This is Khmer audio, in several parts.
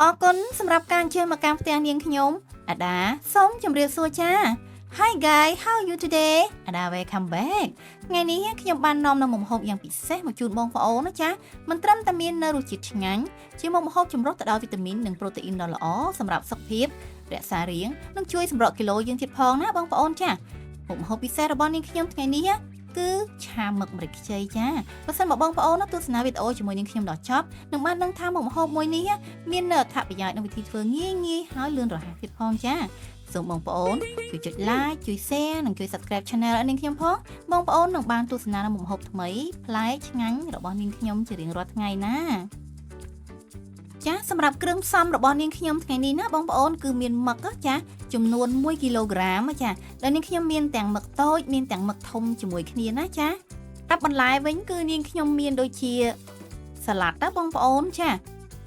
អរគុណសម្រាប់ការអញ្ជើញមកកាន់ផ្ទះនាងខ្ញុំអាដាសូមជម្រាបសួរចា Hi guys how are you today អាដា welcome back ថ្ងៃនេះខ្ញុំបាននាំនៅមុខម្ហូបយ៉ាងពិសេសមកជូនបងប្អូនណាចាមិនត្រឹមតែមាននៅរសជាតិឆ្ងាញ់ជាមុខម្ហូបចម្រុះទៅដោយវីតាមីននិងប្រូតេអ៊ីនដ៏ល្អសម្រាប់សុខភាពរក្សារាងនិងជួយសម្រកគីឡូយើងទៀតផងណាបងប្អូនចាមុខម្ហូបពិសេសរបស់នាងខ្ញុំថ្ងៃនេះគឺឆាមឹកម្រេចខ្ចីចាបើសិនមកបងប្អូនទស្សនាវីដេអូជាមួយនាងខ្ញុំដល់ចប់នឹងបានដឹងថាមុខម្ហូបមួយនេះមាននៅអត្ថប្រយោជន៍និងវិធីធ្វើងាយៗហើយលឿនរហ័សទៀតផងចាសូមបងប្អូនជួយចុច like ជួយ share និងជួយ subscribe channel ឲ្យនាងខ្ញុំផងបងប្អូននឹងបានទស្សនាមុខម្ហូបថ្មីប្លែកឆ្ងាញ់របស់នាងខ្ញុំជារៀងរាល់ថ្ងៃណាចាសម្រាប់គ្រឿងផ្សំរបស់នាងខ្ញុំថ្ងៃនេះណាបងប្អូនគឺមានមឹកចាចំនួន1គីឡូក្រាមចាដែលនាងខ្ញុំមានទាំងមឹកតូចមានទាំងមឹកធំជាមួយគ្នាណាចារាប់បន្លែវិញគឺនាងខ្ញុំមានដូចជាសាឡាត់ណាបងប្អូនចា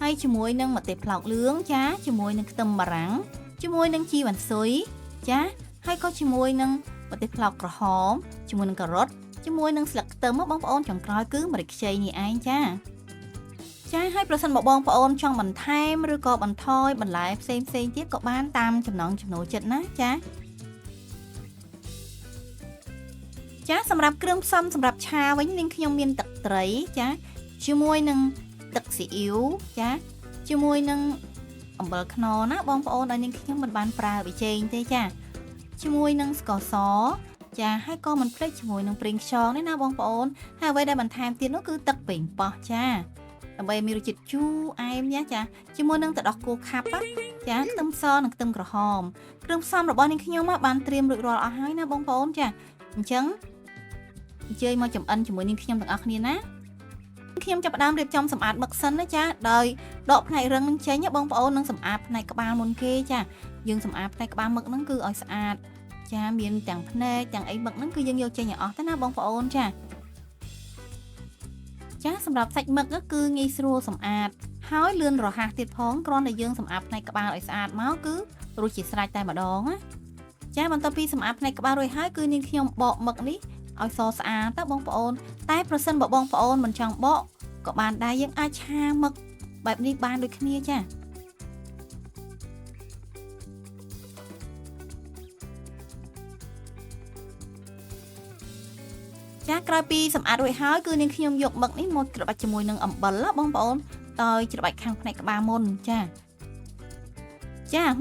ហើយជាមួយនឹងម្ទេសផ្លោកលឿងចាជាមួយនឹងខ្ទឹមបារាំងជាមួយនឹងជីវ៉ាន់ស៊ុយចាហើយក៏ជាមួយនឹងម្ទេសផ្លោកក្រហមជាមួយនឹងការ៉ុតជាមួយនឹងស្លឹកខ្ទឹមបងប្អូនចុងក្រោយគឺម្រេចខ្ចីនេះឯងចាហើយប្រសិនបើបងប្អូនចង់បន្ថែមឬក៏បន្ថយបន្លែផ្សេងទៀតក៏បានតាមចំណង់ចំណូលចិត្តណាចាសម្រាប់គ្រឿងផ្សំសម្រាប់ឆាវិញនាងខ្ញុំមានទឹកត្រីចាជាមួយនឹងទឹកស៊ីអ៊ីវចាជាមួយនឹងអំបិលខ្នុរណាបងប្អូនឲ្យនាងខ្ញុំមិនបានប្រើប៊ីចេងទេចាជាមួយនឹងស្ករសចាហើយក៏មិនភ្លេចជាមួយនឹងប្រេងខ្យងនេះណាបងប្អូនហើយអ្វីដែលបន្ថែមទៀតនោះគឺទឹកប៉េងប៉ោះចាដើម្បីមានរសជាតិជូរអែមចាជាមួយនឹងទឹកដោះគោខាប់ចាខ្ទឹមសនិងខ្ទឹមក្រហមគ្រឿងផ្សំរបស់នាងខ្ញុំបានត្រៀមរួចរាល់អស់ហើយណាបងប្អូនចាអញ្ចឹងអញ្ជើញមកចម្អិនជាមួយនាងខ្ញុំទាំងអស់គ្នាណាខ្ញុំចាប់ផ្ដើមរៀបចំសម្អាតមឹកសិនណាចាដោយដកផ្នែករឹងនឹងចេញបងប្អូននឹងសម្អាតផ្នែកក្បាលមុនគេចាយើងសម្អាតផ្នែកក្បាលមឹកហ្នឹងគឺឲ្យស្អាតចាមានទាំងផ្នែកទាំងអីមឹកហ្នឹងគឺយើងយកចេញឲ្យអស់ទៅណាបងប្អូនចាសម្រាប់សាច់មឹកគឺងាយស្រួលសម្អាតហើយលឿនរហ័សទៀតផងគ្រាន់តែយើងសម្អាតផ្នែកក្បាលឲ្យស្អាតមកគឺរួចជាស្រេចតែម្ដងណាចាបន្ទាប់ពីសម្អាតផ្នែកក្បាលរួចហើយគឺនាងខ្ញុំបកមឹកនេះឲ្យសស្អាតទៅបងប្អូនតែប្រសិនបើបងប្អូនមិនចង់បកក៏បានដែរយើងអាចឆាមឹកបែបនេះបានដូចគ្នាចាក្រោយពីសម្អាតរួចហើយគឺនាងខ្ញុំយកមឹកនេះមកច្របាច់ជាមួយនឹងអំបិលបងប្អូនដោយច្របាច់ខាងផ្នែកក្បាលមុនចា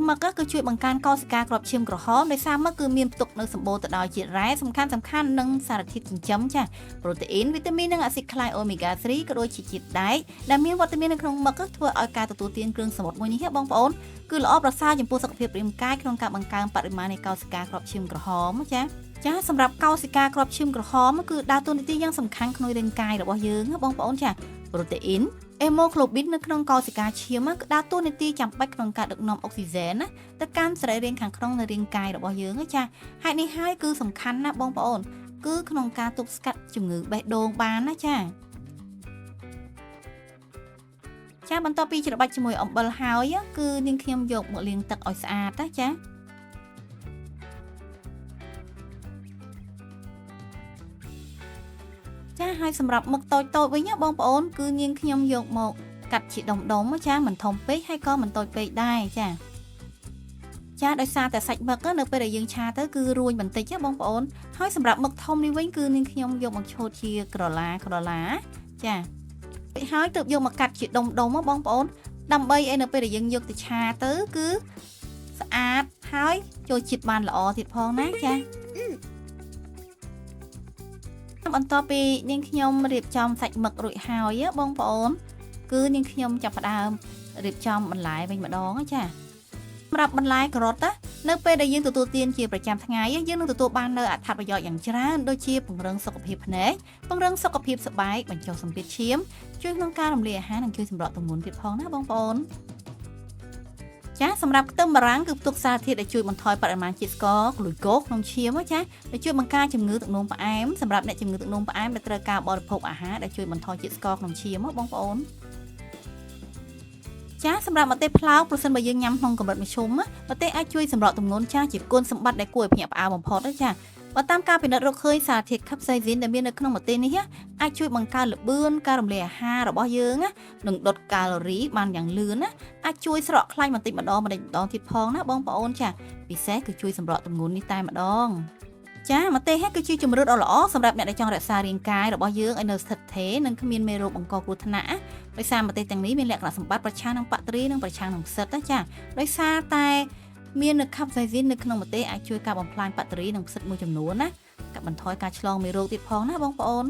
មឹកគឺជួយបង្កើនកោសិកាគ្រាប់ឈាមក្រហមដោយសារមឹកគឺមានផ្ទុកនៅសម្បូរទៅដោយជាតិរ៉ែសំខាន់និងសារធាតុចិញ្ចឹមប្រូតេអ៊ីនវីតាមីននិងអាស៊ីដក្លាយអូមេហ្គា 3 ក៏ដូចជាជាតិដែកដែលមានវត្តមាននៅក្នុងមឹកធ្វើឲ្យការទទួលទានគ្រឿងសមុទ្រមួយនេះបងប្អូនគឺល្អប្រសើរចំពោះសុខភាពរាងកាយក្នុងការបង្កើនបរិមាណនៃកោសិកាគ្រាប់ឈាមក្រហមសម្រាប់កោសិកាគ្រាប់ឈាមក្រហមគឺដើរតួនាទីយ៉ាងសំខាន់ក្នុងរាងកាយរបស់យើងបងប្អូនប្រូតេអ៊ីនអេម៉ូក្លូប៊ីននៅក្នុងកោសិកាឈាមគឺដើរតួនាទីចាំបាច់ក្នុងការដឹកនាំអុកស៊ីហ្សែនណាទៅកាន់សរីរាង្គខាងក្នុងនៃរាងកាយរបស់យើងហេតុនេះហើយគឺសំខាន់ណាស់បងប្អូនគឺក្នុងការទប់ស្កាត់ជំងឺបេះដូងបានណាបន្ទាប់ពីច្របាច់ជាមួយអំបិលហើយគឺនាងខ្ញុំយកមកលាងទឹកឲ្យស្អាតណាហើយសម្រាប់មឹកតូចវិញបងប្អូនគឺនាងខ្ញុំយកមកកាត់ជាដុំមិនធំពេកហើយក៏មិនតូចពេកដែរដោយសារតែសាច់មឹកនៅពេលដែលយើងឆាទៅគឺរួញបន្តិចបងប្អូនហើយសម្រាប់មឹកធំនេះវិញគឺនាងខ្ញុំយកមកឆូតជាក្រឡាហើយទើបយកមកកាត់ជាដុំបងប្អូនដើម្បីឲ្យនៅពេលដែលយើងយកទៅឆាទៅគឺស្អាតហើយចូលជាតិបានល្អទៀតផងណាបន្ទាប់ពីនាងខ្ញុំរៀបចំសាច់មឹករួចហើយបងប្អូនគឺនាងខ្ញុំចាប់ផ្ដើមរៀបចំបន្លែវិញម្ដងសម្រាប់បន្លែការ៉ុតនៅពេលដែលយើងទទួលទានជាប្រចាំថ្ងៃយើងនឹងទទួលបាននូវអត្ថប្រយោជន៍យ៉ាងច្រើនដូចជាពង្រឹងសុខភាពភ្នែកពង្រឹងសុខភាពស្បែកបញ្ចុះសម្ពាធឈាមជួយក្នុងការរំលាយអាហារនិងជួយសម្រកទម្ងន់ទៀតផងណាបងប្អូនសម្រាប់ខ្ទឹមបារាំងគឺផ្ទុកសារធាតុដែលជួយបន្ថយបរិមាណជាតិស្ករក្លូកូសក្នុងឈាមដែលជួយបង្ការជំងឺទឹកនោមផ្អែមសម្រាប់អ្នកជំងឺទឹកនោមផ្អែមដែលត្រូវការបរិភោគអាហារដែលជួយបន្ថយជាតិស្ករក្នុងឈាមបងប្អូនសម្រាប់ម្ទេសផ្លោកប្រសិនបើយើងញ៉ាំក្នុងកម្រិតមធ្យមម្ទេសអាចជួយសម្រកទម្ងន់ជាគុណសម្បត្តិដែលគួរឲ្យភ្ញាក់ផ្អើលបំផុត បើតាមការពិនិត្យរកឃើញសារធាតុខាប់សៃស៊ីនដែលមាននៅក្នុងម្ទេសនេះអាចជួយបង្កើនល្បឿនការរំលាយអាហាររបស់យើងណានិងដុតកាឡូរីបានយ៉ាងលឿនណាអាចជួយស្រកខ្លាញ់បន្តិចម្ដងទៀតផងណាបងប្អូនចាពិសេសគឺជួយសម្រកទម្ងន់នេះតែម្ដងចាម្ទេសគឺជាជំរឿនដ៏ល្អសម្រាប់អ្នកដែលចង់រក្សារាងកាយរបស់យើងឲ្យនៅស្ថិតថេរនិងគ្មានមេរោគបង្កគ្រោះថ្នាក់ដោយសារម្ទេសទាំងនេះមានលក្ខណៈសម្បត្តិប្រឆាំងនឹងបាក់តេរីនិងប្រឆាំងនឹងផ្សិតណាចាដោយសារតែមាននៅខាប់សៃស៊ីននៅក្នុងម្ទេសអាចជួយការបំផ្លាញបាក់តេរីនិងផ្សិតមួយចំនួនណាកាត់បន្ថយការឆ្លងមេរោគទៀតផងណាបងប្អូន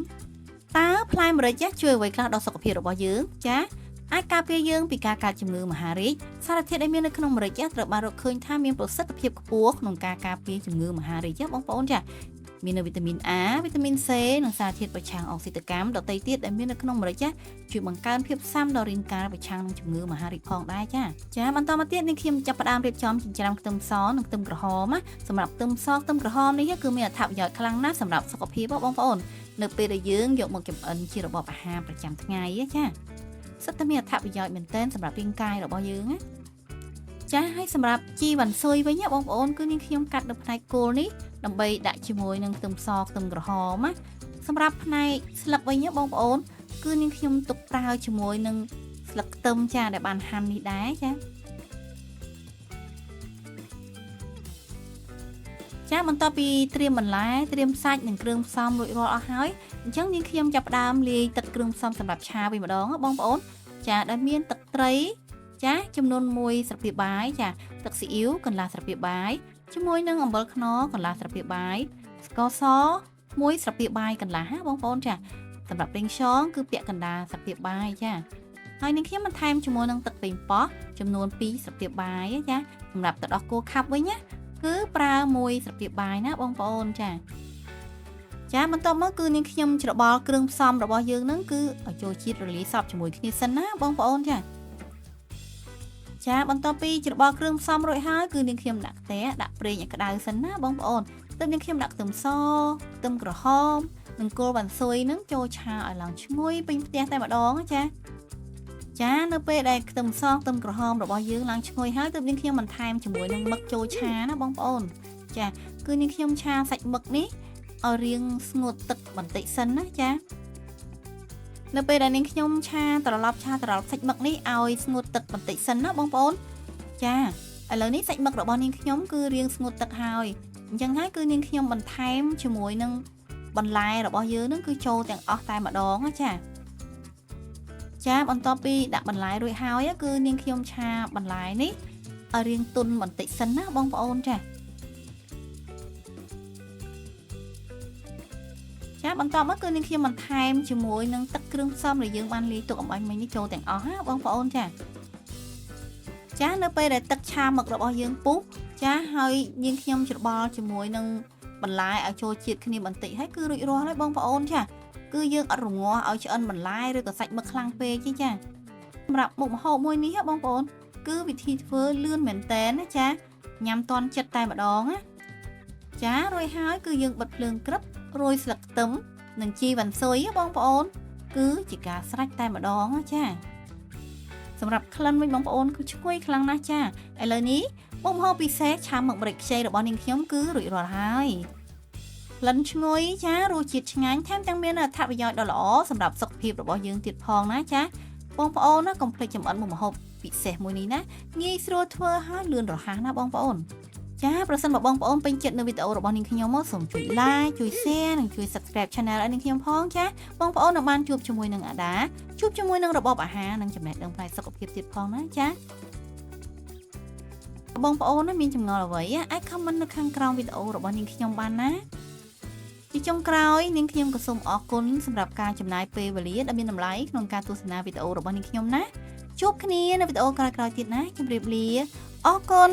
តើផ្លែម្រេចជួយអ្វីខ្លះដល់សុខភាពរបស់យើងចាអាចការពារយើងពីការកើតជំងឺមហារីកសារធាតុដែលមាននៅក្នុងម្រេចត្រូវបានរកឃើញថាមានប្រសិទ្ធភាពខ្ពស់ក្នុងការការពារជំងឺមហារីកបងប្អូនចាមាននៅវីតាមីន A វីតាមីន C និងសារធាតុប្រឆាំងអុកស៊ីតកម្មដទៃទៀតដែលមាននៅក្នុងម្រេចជួយបង្កើនភាពស៊ាំដល់រាងកាយប្រឆាំងនឹងជំងឺមហារីកផងដែរចាបន្តមកទៀតនេះខ្ញុំចាប់ផ្ដើមរៀបចំចិញ្ច្រាំខ្ទឹមសនិងខ្ទឹមក្រហមសម្រាប់ខ្ទឹមសខ្ទឹមក្រហមនេះគឺមានអត្ថប្រយោជន៍ខ្លាំងណាស់សម្រាប់សុខភាពបងប្អូននៅពេលដែលយើងយកមកចម្អិនជារបបអាហារប្រចាំថ្ងៃចាសិតតែមានអត្ថប្រយោជន៍មែនទែនសម្រាប់រាងកាយរបស់យើងណាចាហើយសម្រាប់ជីវ៉ាន់ស៊ុយវិញបងប្អូនគឺនាងខ្ញុំកាត់នៅផ្នែកគល់នេះដើម្បីដាក់ជាមួយនឹងខ្ទឹមសខ្ទឹមក្រហមណាសម្រាប់ផ្នែកស្លឹកវិញបងប្អូនគឺនាងខ្ញុំទុកប្រើជាមួយនឹងស្លឹកខ្ទឹមចាដែលបានហាន់នេះដែរចាបន្ទាប់ពីត្រៀមបន្លែត្រៀមសាច់និងគ្រឿងផ្សំរួចរាល់អស់ហើយអញ្ចឹងនាងខ្ញុំចាប់ផ្ដើមលាយទឹកគ្រឿងផ្សំសម្រាប់ឆាវិញម្ដងបងប្អូនចាដែលមានទឹកត្រីចាចំនួន1ស្លាបព្រាបាយចាទឹកស៊ីអ៊ីវកន្លះស្លាបព្រាបាយជាមួយនឹងអំបិលខ្នុរកន្លះស្លាបព្រាបាយស្ករស1ស្លាបព្រាបាយកន្លះបងប្អូនចាសម្រាប់ប្រេងខ្យងគឺពាក់កណ្ដាលស្លាបព្រាបាយចាហើយនាងខ្ញុំបន្ថែមជាមួយនឹងទឹកប៉េងប៉ោះចំនួន2ស្លាបព្រាបាយចាសម្រាប់ទឹកដោះគោខាប់វិញណាគឺប្រើ1ស្លាបព្រាបាយណាបងប្អូនចាបន្ទាប់មកគឺនាងខ្ញុំច្របល់គ្រឿងផ្សំរបស់យើងហ្នឹងគឺឲ្យចូលជាតិរលាយសព្វជាមួយគ្នាសិនណាបងប្អូនចាបន្ទាប់ពីច្របល់គ្រឿងផ្សំរួចហើយគឺនាងខ្ញុំដាក់ខ្ទះដាក់ប្រេងឲ្យក្តៅសិនណាបងប្អូនទើបនាងខ្ញុំដាក់ខ្ទឹមសខ្ទឹមក្រហមនិងគល់វ៉ាន់ស៊ុយហ្នឹងចូលឆាឲ្យឡើងឈ្ងុយពេញផ្ទះតែម្ដងចានៅពេលដែលខ្ទឹមសខ្ទឹមក្រហមរបស់យើងឡើងឈ្ងុយហើយទើបនាងខ្ញុំបន្ថែមជាមួយនឹងមឹកចូលឆាណាបងប្អូនចាគឺនាងខ្ញុំឆាសាច់មឹកនេះឲ្យរាងស្ងួតទឹកបន្តិចសិនណាចានៅពេលដែលនាងខ្ញុំឆាត្រឡប់សាច់មឹកនេះឲ្យស្ងួតទឹកបន្តិចសិនណាបងប្អូនចាឥឡូវនេះសាច់មឹករបស់នាងខ្ញុំគឺរាងស្ងួតទឹកហើយអញ្ចឹងហើយគឺនាងខ្ញុំបន្ថែមជាមួយនឹងបន្លែរបស់យើងនឹងគឺចូលទាំងអស់តែម្ដងចាបន្ទាប់ពីដាក់បន្លែរួចហើយគឺនាងខ្ញុំឆាបន្លែនេះឲ្យរាងទន់បន្តិចសិនណាបងប្អូនចាបន្ទាប់មកគឺនាងខ្ញុំបន្ថែមជាមួយនឹងទឹកគ្រឿងផ្សំដែលយើងបានលាយទុកអំបញ្ញមិញនេះចូលទាំងអស់ណាបងប្អូនចានៅពេលដែលទឹកឆាមឹករបស់យើងពុះចាហើយនាងខ្ញុំច្របល់ជាមួយនឹងបន្លែឲ្យចូលជាតិគ្នាបន្តិចហើយគឺរួចរាល់ហើយបងប្អូនគឺយើងអត់រងាស់ឲ្យឆ្អិនបន្លែឬក៏សាច់មឹកខ្លាំងពេកទេចាសម្រាប់មុខម្ហូបមួយនេះបងប្អូនគឺវិធីធ្វើលឿនមែនតើណាចាញ៉ាំតន់ចិត្តតែម្ដងណាចារួចហើយគឺយើងបិទភ្លើងក្រឹបរោយស្លឹកខ្ទឹមនិងជីវ៉ាន់ស៊ុយបងប្អូនគឺជាការស្រេចតែម្ដងចាសម្រាប់ក្លិនវិញបងប្អូនគឺឈ្ងុយខ្លាំងណាស់ចាឥឡូវនេះមុខម្ហូបពិសេសឆាមឹកម្រេចខ្ចីរបស់នាងខ្ញុំគឺរួចរាល់ហើយក្លិនឈ្ងុយចារសជាតិឆ្ងាញ់ថែមទាំងមានអត្ថប្រយោជន៍ដ៏ល្អសម្រាប់សុខភាពរបស់យើងទៀតផងណាចាបងប្អូនណាកុំភ្លេចចម្អិនមុខម្ហូបពិសេសមួយនេះណាងាយស្រួលធ្វើហើយលឿនរហ័សណាបងប្អូនចាប្រសិនបើបងប្អូនពេញចិត្តនៅវីដេអូរបស់នាងខ្ញុំមកសូមជួយ like ជួយ share និងជួយ subscribe channel ឲ្យនាងខ្ញុំផងចាបងប្អូននឹងបានជួបជាមួយនឹងអាដាជួបជាមួយនឹងរបបអាហារនិងចំណេះដឹងផ្នែកសុខភាពទៀតផងណាចាបងប្អូនមានចម្ងល់អ្វីអាច comment នៅខាងក្រោមវីដេអូរបស់នាងខ្ញុំបានណាជាចុងក្រោយនាងខ្ញុំក៏សូមអរគុណសម្រាប់ការចំណាយពេលវេលាដ៏មានតម្លៃក្នុងការទស្សនាវីដេអូរបស់នាងខ្ញុំណាជួបគ្នានៅវីដេអូក្រោយៗទៀតណាជម្រាបលាអរគុណ